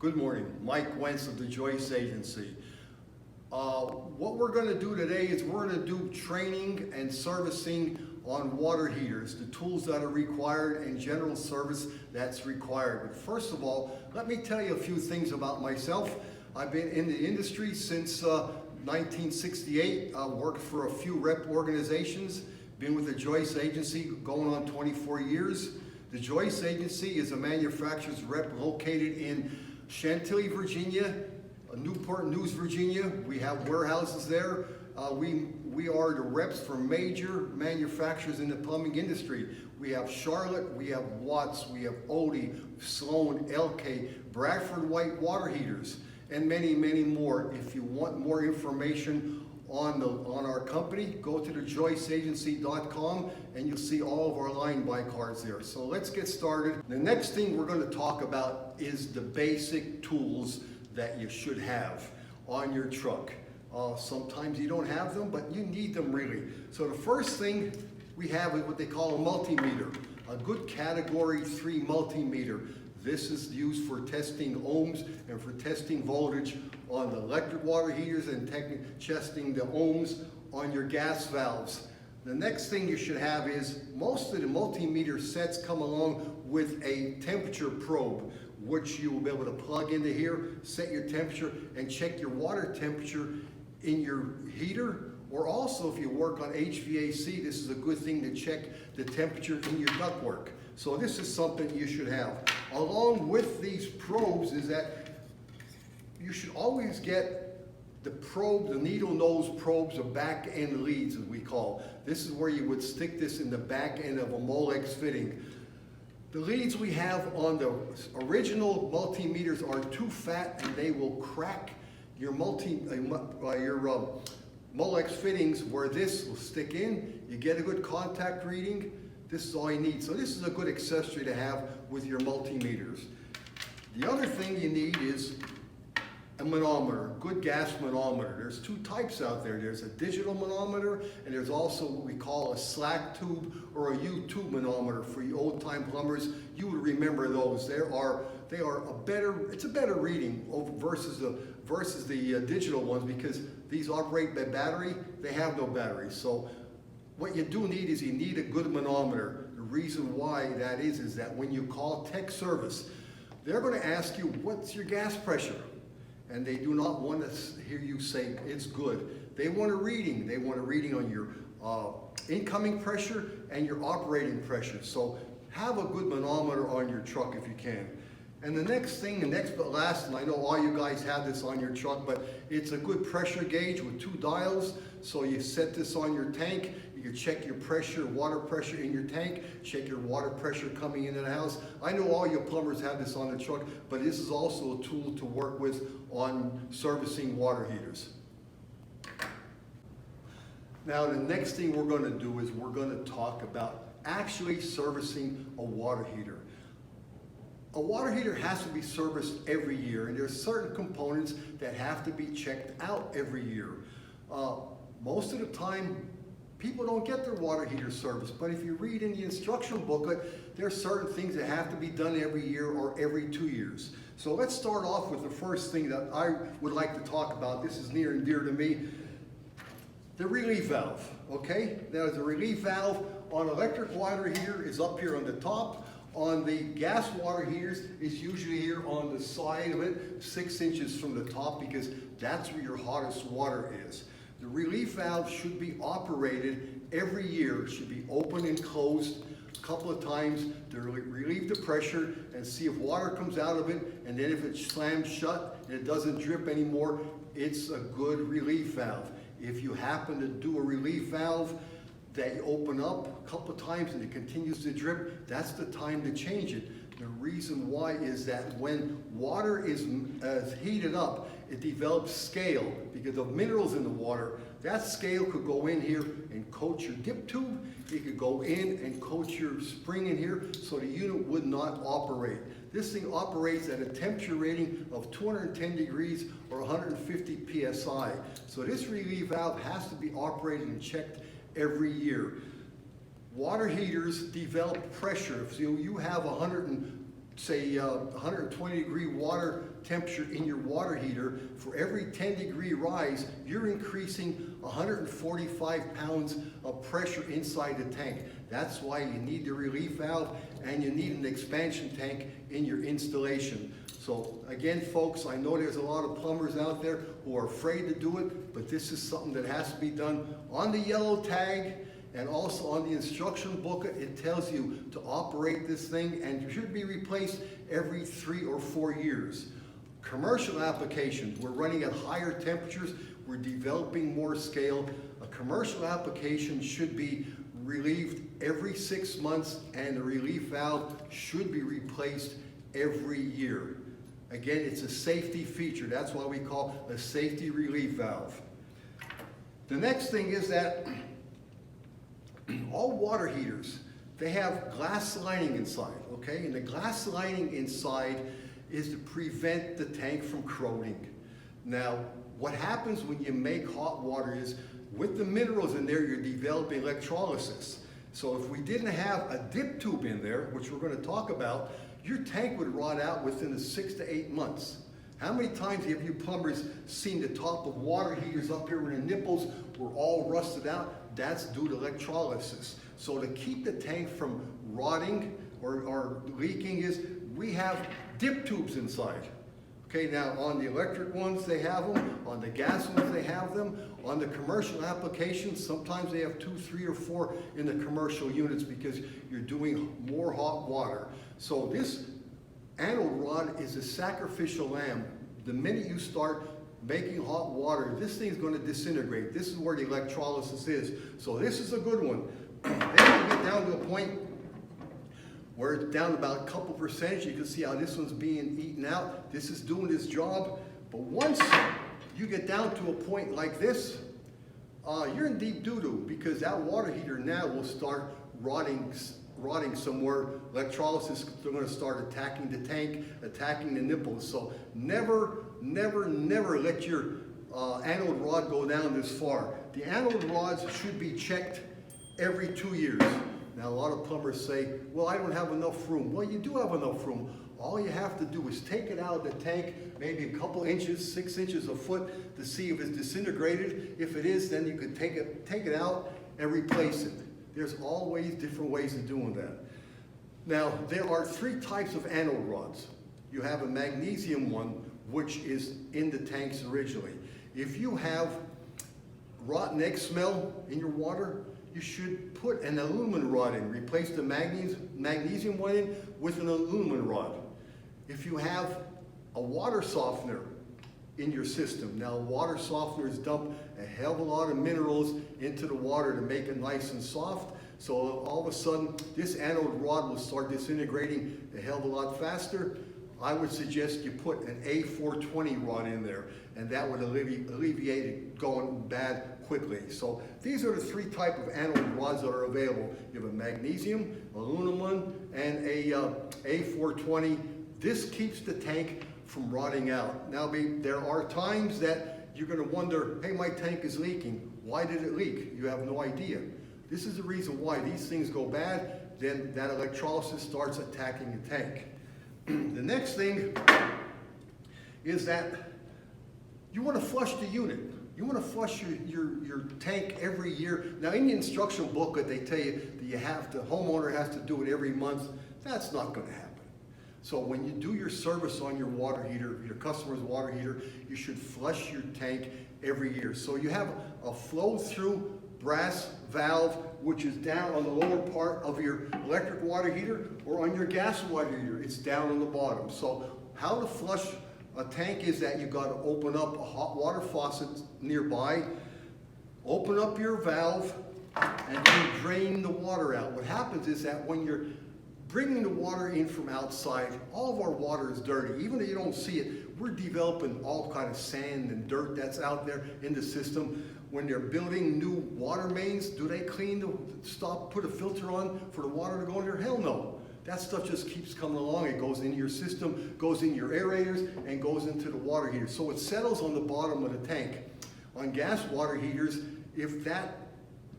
Good morning, Mike Wentz of the Joyce Agency. What we're going to do today is we're going to do training and servicing on water heaters, the tools that are required and general service that's required. But first of all, let me tell you a few things about myself. I've been in the industry since 1968. I worked for a few rep organizations, been with the Joyce Agency going on 24 years. The Joyce Agency is a manufacturer's rep located in Chantilly, Virginia, Newport News, Virginia. We have warehouses there. We are the reps for major manufacturers in the plumbing industry. We have Charlotte, we have Watts, we have Odie, Sloan, Elkay, Bradford White water heaters, and many, many more. If you want more information on our company, go to thejoyceagency.com and you'll see all of our line buy cards there. So let's get started. The next thing we're going to talk about is the basic tools that you should have on your truck. Sometimes you don't have them, but you need them really. So the first thing we have is what they call a multimeter, a good category 3 multimeter. This is used for testing ohms and for testing voltage on the electric water heaters and testing the ohms on your gas valves. The next thing you should have is most of the multimeter sets come along with a temperature probe, which you will be able to plug into here, set your temperature, and check your water temperature in your heater. Or also, if you work on HVAC, this is a good thing to check the temperature in your ductwork. So this is something you should have. Along with these probes is that you should always get the probe, the needle nose probes, or back end leads as we call. This is where you would stick this in the back end of a Molex fitting. The leads we have on the original multimeters are too fat and they will crack your Molex fittings where this will stick in. You get a good contact reading. This is all you need. So this is a good accessory to have with your multimeters. The other thing you need is a manometer, a good gas manometer. There's two types out there. There's a digital manometer and there's also what we call a slack tube or a U-tube manometer. For you old-time plumbers, you would remember those. It's a better reading versus the digital ones, because these operate by battery. They have no battery. So what you do need is you need a good manometer. The reason why that is that when you call tech service, they're going to ask you, what's your gas pressure? And they do not want to hear you say it's good. They want a reading. They want a reading on your incoming pressure and your operating pressure. So have a good manometer on your truck if you can. And the next but last, and I know all you guys have this on your truck, but it's a good pressure gauge with 2 dials. So you set this on your tank. You can check your pressure, water pressure in your tank, check your water pressure coming into the house. I know all your plumbers have this on the truck, but this is also a tool to work with on servicing water heaters. Now the next thing we're going to do is we're going to talk about actually servicing a water heater. A water heater has to be serviced every year, and there's certain components that have to be checked out every year. Most of the time, people don't get their water heater serviced, but if you read in the instruction booklet, there are certain things that have to be done every year or every 2 years. So let's start off with the first thing that I would like to talk about. This is near and dear to me. The relief valve, okay? Now the relief valve on electric water heater is up here on the top. On the gas water heaters, it's usually here on the side of it, 6 inches from the top, because that's where your hottest water is. The relief valve should be operated every year. It should be open and closed a couple of times to relieve the pressure and see if water comes out of it. And then if it slams shut and it doesn't drip anymore, it's a good relief valve. If you happen to do a relief valve that you open up a couple of times and it continues to drip, that's the time to change it. The reason why is that when water is heated up, it develops scale because of minerals in the water. That scale could go in here and coat your dip tube. It could go in and coat your spring in here, so the unit would not operate. This thing operates at a temperature rating of 210 degrees or 150 psi. So this relief valve has to be operated and checked every year. Water heaters develop pressure. So you have 120 degree water temperature in your water heater, for every 10-degree rise, you're increasing 145 pounds of pressure inside the tank. That's why you need the relief valve and you need an expansion tank in your installation. So again, folks, I know there's a lot of plumbers out there who are afraid to do it, but this is something that has to be done on the yellow tag, and also on the instruction booklet. It tells you to operate this thing, and it should be replaced every 3 or 4 years. Commercial applications, we're running at higher temperatures, we're developing more scale. A commercial application should be relieved every 6 months, and the relief valve should be replaced every year. Again, it's a safety feature. That's why we call a safety relief valve. The next thing is that all water heaters, they have glass lining inside, okay? And the glass lining inside is to prevent the tank from corroding. Now, what happens when you make hot water is, with the minerals in there, you're developing electrolysis. So if we didn't have a dip tube in there, which we're going to talk about, your tank would rot out within the 6 to 8 months. How many times have you plumbers seen the top of water heaters up here when the nipples were all rusted out? That's due to electrolysis. So to keep the tank from rotting or leaking is, we have dip tubes inside. Okay, now on the electric ones they have them, on the gas ones they have them, on the commercial applications sometimes they have 2, 3, or 4 in the commercial units because you're doing more hot water. So this anode rod is a sacrificial lamb. The minute you start making hot water, this thing's going to disintegrate. This is where the electrolysis is. So this is a good one. Then you get down to a point where it's down about a couple percentage. You can see how this one's being eaten out. This is doing its job. But once you get down to a point like this, you're in deep doo-doo, because that water heater now will start rotting somewhere. Electrolysis, they're going to start attacking the tank, attacking the nipples. So never, never, never let your anode rod go down this far. The anode rods should be checked every 2 years. Now, a lot of plumbers say, well, I don't have enough room. Well, you do have enough room. All you have to do is take it out of the tank, maybe a couple inches, 6 inches, a foot, to see if it's disintegrated. If it is, then you could take it out and replace it. There's always different ways of doing that. Now, there are 3 types of anode rods. You have a magnesium one, which is in the tanks originally. If you have rotten egg smell in your water, you should put an aluminum rod in. Replace the magnesium one in with an aluminum rod. If you have a water softener in your system, now water softeners dump a hell of a lot of minerals into the water to make it nice and soft. So all of a sudden, this anode rod will start disintegrating a hell of a lot faster. I would suggest you put an A420 rod in there, and that would alleviate it going bad quickly. So these are the 3 types of anode rods that are available. You have a magnesium, aluminum one, and a A420. This keeps the tank from rotting out. Now, there are times that you're going to wonder, hey, my tank is leaking. Why did it leak? You have no idea. This is the reason why these things go bad. Then that electrolysis starts attacking the tank. The next thing is that you want to flush the unit. You want to flush your tank every year. Now, in the instruction booklet, they tell you that the homeowner has to do it every month. That's not going to happen. So when you do your service on your water heater, your customer's water heater, you should flush your tank every year. So you have a flow-through brass valve, which is down on the lower part of your electric water heater, or on your gas water heater, it's down on the bottom. So how to flush a tank is that you've got to open up a hot water faucet nearby, open up your valve, and then drain the water out. What happens is that when you're bringing the water in from outside, all of our water is dirty. Even though you don't see it, we're developing all kind of sand and dirt that's out there in the system. When they're building new water mains, do they put a filter on for the water to go in there? Hell no. That stuff just keeps coming along. It goes into your system, goes in your aerators, and goes into the water heater. So it settles on the bottom of the tank. On gas water heaters, if that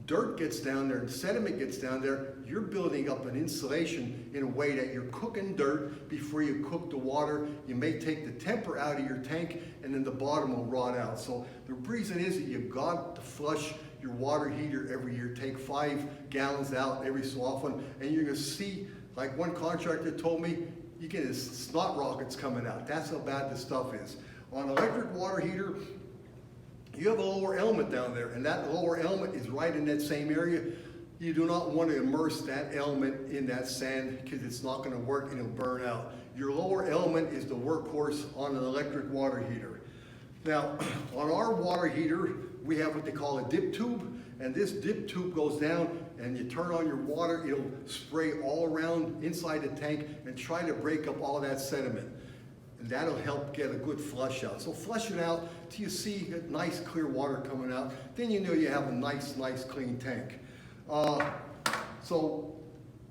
dirt gets down there and sediment gets down there, you're building up an insulation in a way that you're cooking dirt before you cook the water. You may take the temper out of your tank and then the bottom will rot out. So the reason is that you've got to flush your water heater every year. Take 5 gallons out every so often, and you're gonna see, like one contractor told me, you get snot rockets coming out. That's how bad this stuff is. On an electric water heater, you have a lower element down there, and that lower element is right in that same area. You do not want to immerse that element in that sand because it's not going to work and it'll burn out. Your lower element is the workhorse on an electric water heater. Now, on our water heater, we have what they call a dip tube, and this dip tube goes down and you turn on your water, it'll spray all around inside the tank and try to break up all that sediment. And that'll help get a good flush out. So flush it out till you see nice clear water coming out. Then you know you have a nice clean tank. So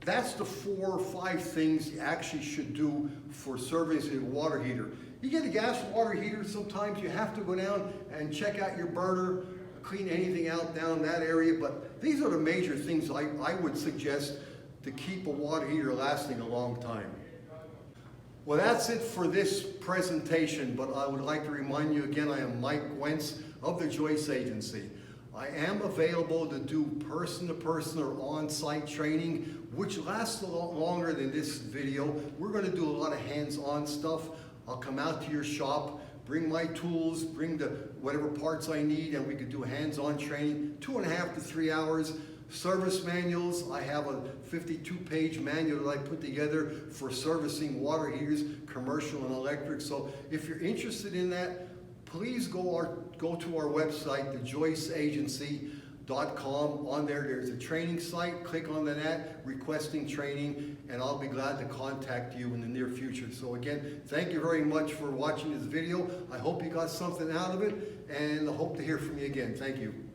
that's the 4 or 5 things you actually should do for servicing a water heater. You get a gas water heater, sometimes you have to go down and check out your burner, clean anything out down that area, but these are the major things I would suggest to keep a water heater lasting a long time. Well, that's it for this presentation, but I would like to remind you again, I am Mike Wentz of the Joyce Agency. I am available to do person-to-person or on-site training, which lasts a lot longer than this video. We're going to do a lot of hands-on stuff. I'll come out to your shop, bring my tools, bring the whatever parts I need, and we could do hands-on training, 2.5 to 3 hours. Service manuals, I have a 52-page manual that I put together for servicing water heaters, commercial and electric. So if you're interested in that, please go to our website, thejoyceagency.com. On there's a training site. Click on that, requesting training, and I'll be glad to contact you in the near future. So again, thank you very much for watching this video. I hope you got something out of it, and I hope to hear from you again. Thank you.